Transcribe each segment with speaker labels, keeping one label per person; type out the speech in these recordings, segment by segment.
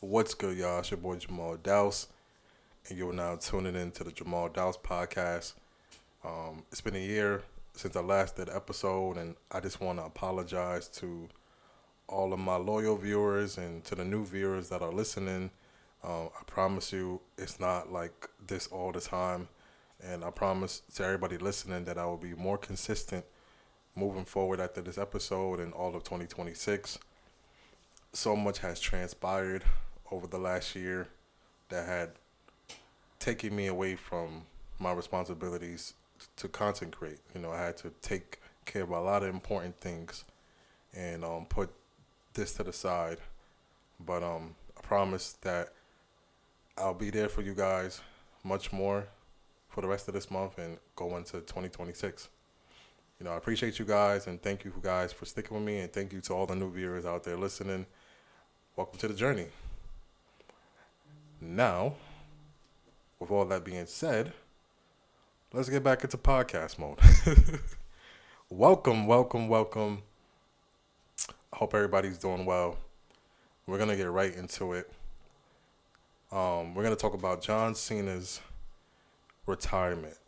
Speaker 1: What's good, y'all? It's your boy Jamal Douse, and you're now tuning in to the Jamal Douse podcast. It's been a year since I last did an episode, and I just want to apologize to all of my loyal viewers and to the new viewers that are listening. I promise you, it's not like this all the time, and I promise to everybody listening that I will be more consistent moving forward after this episode and all of 2026. So much has transpired over the last year that had taken me away from my responsibilities to content create. I had to take care of a lot of important things and put this to the side. But I promise that I'll be there for you guys much more for the rest of this month and go into 2026. I appreciate you guys and thank you guys for sticking with me, and thank you to all the new viewers out there listening. Welcome to the journey. Now, with all that being said, let's get back into podcast mode. Welcome. I hope everybody's doing well. We're going to get right into it. We're going to talk about John Cena's retirement.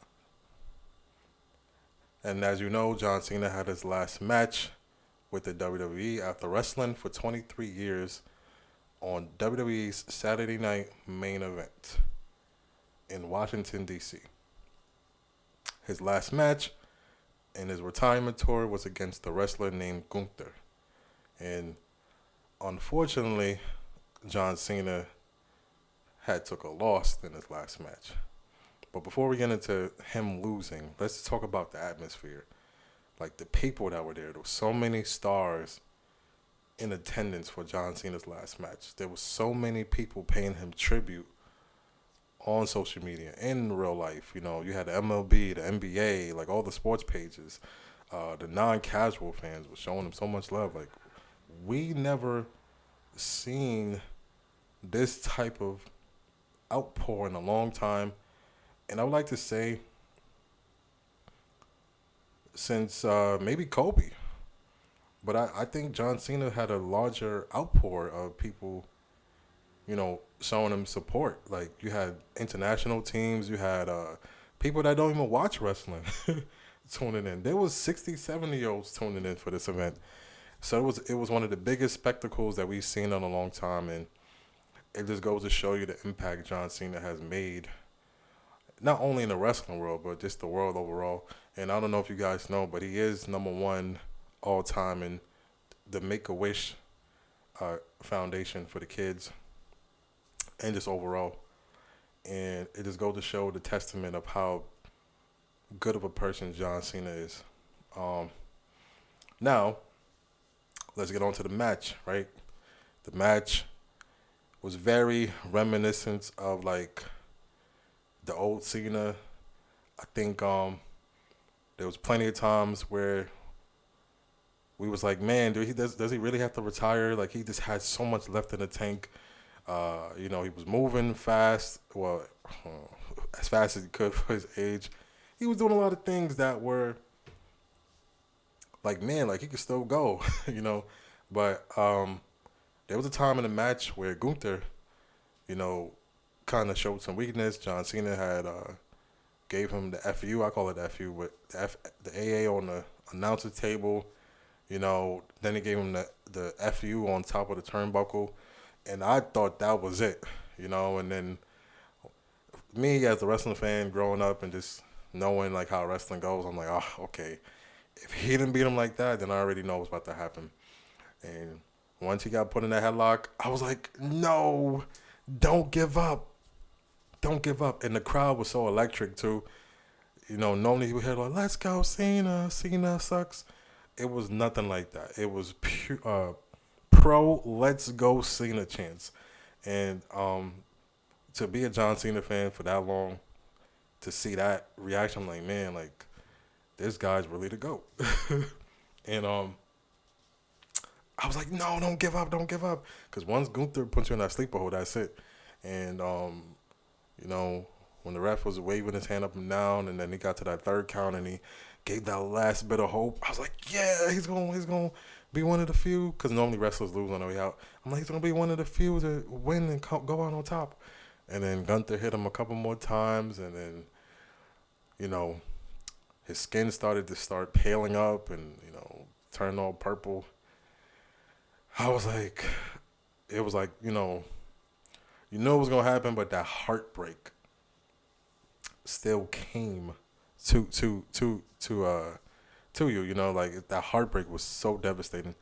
Speaker 1: And as you know, John Cena had his last match with the WWE after wrestling for 23 years on WWE's Saturday Night Main Event in Washington, D.C. His last match in his retirement tour was against a wrestler named Gunther. And unfortunately, John Cena had took a loss in his last match. But before we get into him losing, let's talk about the atmosphere. Like the people that were there. There were so many stars in attendance for John Cena's last match. There were so many people paying him tribute on social media, in real life. You had the MLB, the NBA, like all the sports pages. The non-casual fans were showing him so much love. Like, we never seen this type of outpour in a long time. And I would like to say since maybe Kobe. But I think John Cena had a larger outpour of people, showing him support. Like, you had international teams, you had people that don't even watch wrestling tuning in. There was 60, 70-year-olds tuning in for this event. So it was one of the biggest spectacles that we've seen in a long time, and it just goes to show you the impact John Cena has made, not only in the wrestling world, but just the world overall. And I don't know if you guys know, but he is number one all time in the Make-A-Wish foundation for the kids and just overall. And it just goes to show the testament of how good of a person John Cena is. Now, let's get on to the match, right? The match was very reminiscent of like the old Cena. I think there was plenty of times where we was like, man, does he really have to retire? Like, he just had so much left in the tank. He was moving fast, as fast as he could for his age. He was doing a lot of things that were like, man, like he could still go, But there was a time in the match where Gunther, kind of showed some weakness. John Cena had gave him the FU. I call it FU, but the AA on the announcer table. Then he gave him the FU on top of the turnbuckle, and I thought that was it, And then me as a wrestling fan growing up and just knowing like how wrestling goes, I'm like, oh, okay. If he didn't beat him like that, then I already know what's about to happen. And once he got put in that headlock, I was like, no, don't give up. Don't give up. And the crowd was so electric too. Normally you would hear like, let's go Cena, Cena sucks. It was nothing like that. It was pure, pro let's go Cena chants. And to be a John Cena fan for that long, to see that reaction, I'm like, man, like, this guy's really the GOAT. And I was like, no, don't give up. Because once Gunther puts you in that sleeper hold, that's it. And, when the ref was waving his hand up and down, and then he got to that third count and he gave that last bit of hope, I was like, yeah, he's going to be one of the few, because normally wrestlers lose on the way out. I'm like, he's gonna be one of the few to win and go out on top. And then Gunther hit him a couple more times, and then you know his skin started to start paling up, and turn all purple. I was like, it was like you know it was gonna happen, but that heartbreak still came to you. You know, like that heartbreak was so devastating.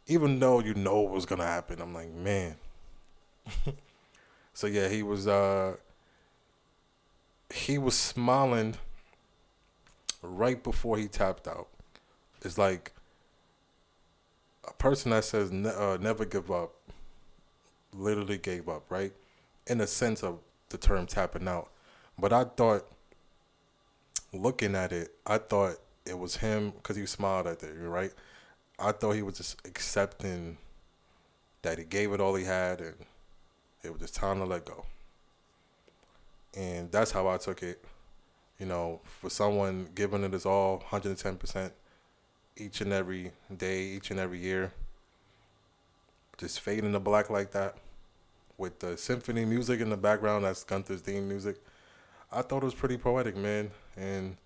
Speaker 1: Even though you know it was gonna happen, I'm like, man. So yeah, he was smiling right before he tapped out. It's like a person that says never give up literally gave up, right? In the sense of the term tapping out. But I thought, looking at it, I thought it was him because he smiled at it, right? I thought he was just accepting that he gave it all he had and it was just time to let go. And that's how I took it. For someone giving it his all, 110%, each and every day, each and every year, just fading to black like that, with the symphony music in the background, that's Gunther's theme music. I thought it was pretty poetic, man, and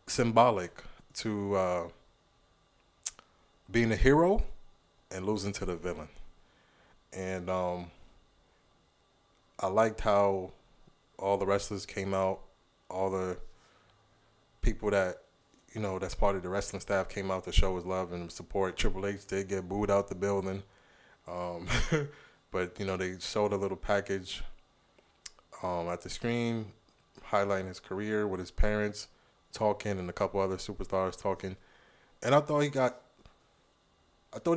Speaker 1: symbolic to being a hero and losing to the villain. And I liked how all the wrestlers came out, all the people that that's part of the wrestling staff came out to show his love and support. Triple H did get booed out the building, um, but they showed a little package at the screen highlighting his career with his parents talking and a couple other superstars talking. And I thought he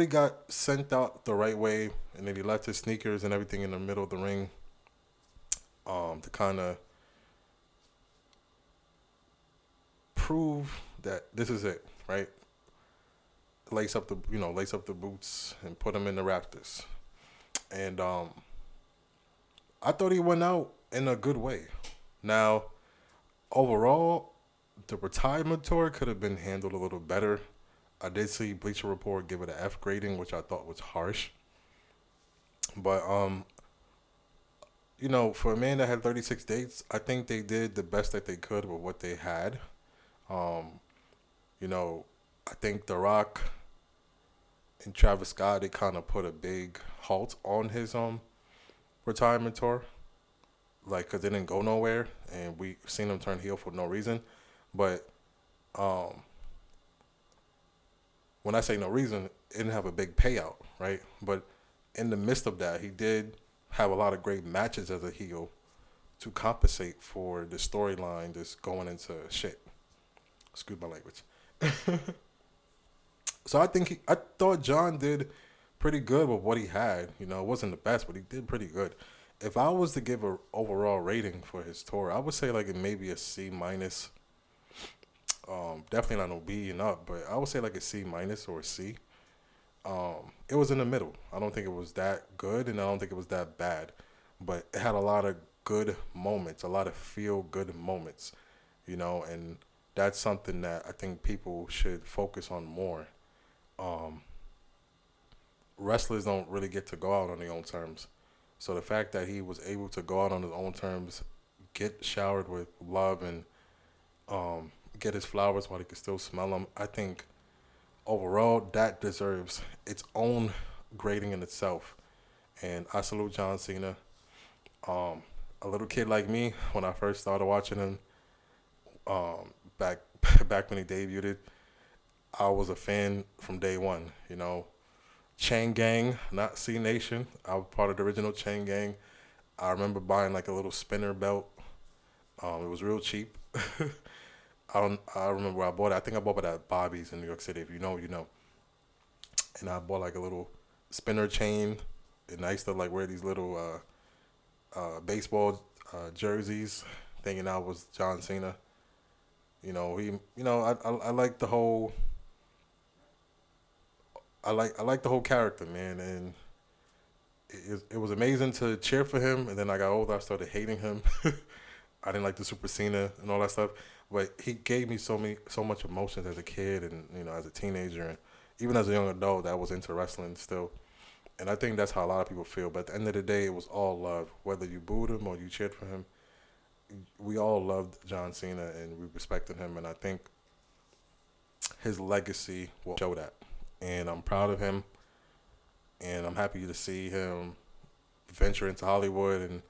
Speaker 1: got sent out the right way, and then he left his sneakers and everything in the middle of the ring, to kind of prove that this is it, right? Lace up the boots and put them in the Raptors. And I thought he went out in a good way. Now, overall, the retirement tour could have been handled a little better. I did see Bleacher Report give it an F grading, which I thought was harsh. But for a man that had 36 dates, I think they did the best that they could with what they had. Um, I think The Rock and Travis Scott, they kind of put a big halt on his retirement tour, like, because they didn't go nowhere, and we seen him turn heel for no reason. But um, when I say no reason, it didn't have a big payout, right? But in the midst of that, he did have a lot of great matches as a heel to compensate for the storyline just going into shit. Excuse my language. So I thought John did pretty good with what he had. It wasn't the best, but he did pretty good. If I was to give a overall rating for his tour, I would say like it maybe a C minus. Definitely not no B and up, but I would say like a C minus or a C. It was in the middle. I don't think it was that good, and I don't think it was that bad, but it had a lot of good moments, a lot of feel good moments, and that's something that I think people should focus on more. Um, Wrestlers don't really get to go out on their own terms. So the fact that he was able to go out on his own terms, get showered with love, and get his flowers while he could still smell them, I think overall that deserves its own grading in itself. And I salute John Cena. A little kid like me, when I first started watching him, back back when he debuted, I was a fan from day one. Chain Gang, not C Nation. I was part of the original Chain Gang. I remember buying like a little spinner belt. It was real cheap. I remember where I bought it. I think I bought it at Bobby's in New York City. If you know, you know. And I bought like a little spinner chain, and I used to like wear these little baseball jerseys, thinking I was John Cena. I like the whole. I like the whole character, man, and it was amazing to cheer for him. And then I got older, I started hating him. I didn't like the Super Cena and all that stuff, but he gave me so much emotions as a kid and as a teenager, and even as a young adult, that was into wrestling still. And I think that's how a lot of people feel. But at the end of the day, it was all love. Whether you booed him or you cheered for him, we all loved John Cena and we respected him. And I think his legacy will show that. And I'm proud of him. And I'm happy to see him venture into Hollywood. And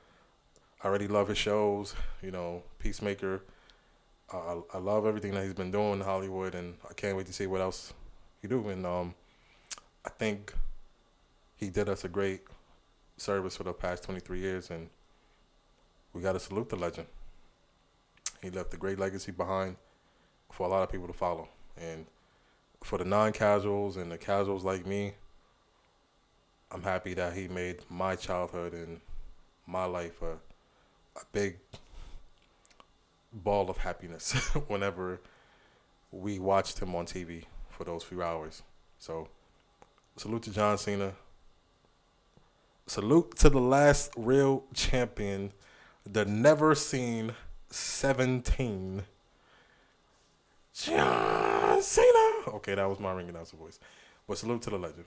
Speaker 1: I already love his shows. You know, Peacemaker. I love everything that he's been doing in Hollywood. And I can't wait to see what else he do. And I think he did us a great service for the past 23 years. And we got to salute the legend. He left a great legacy behind for a lot of people to follow. And for the non-casuals and the casuals like me, I'm happy that he made my childhood and my life a big ball of happiness whenever we watched him on TV for those few hours. So, salute to John Cena. Salute to the last real champion, the never seen 17, John Cena. Okay, that was my ring announcer voice. But salute to the legend.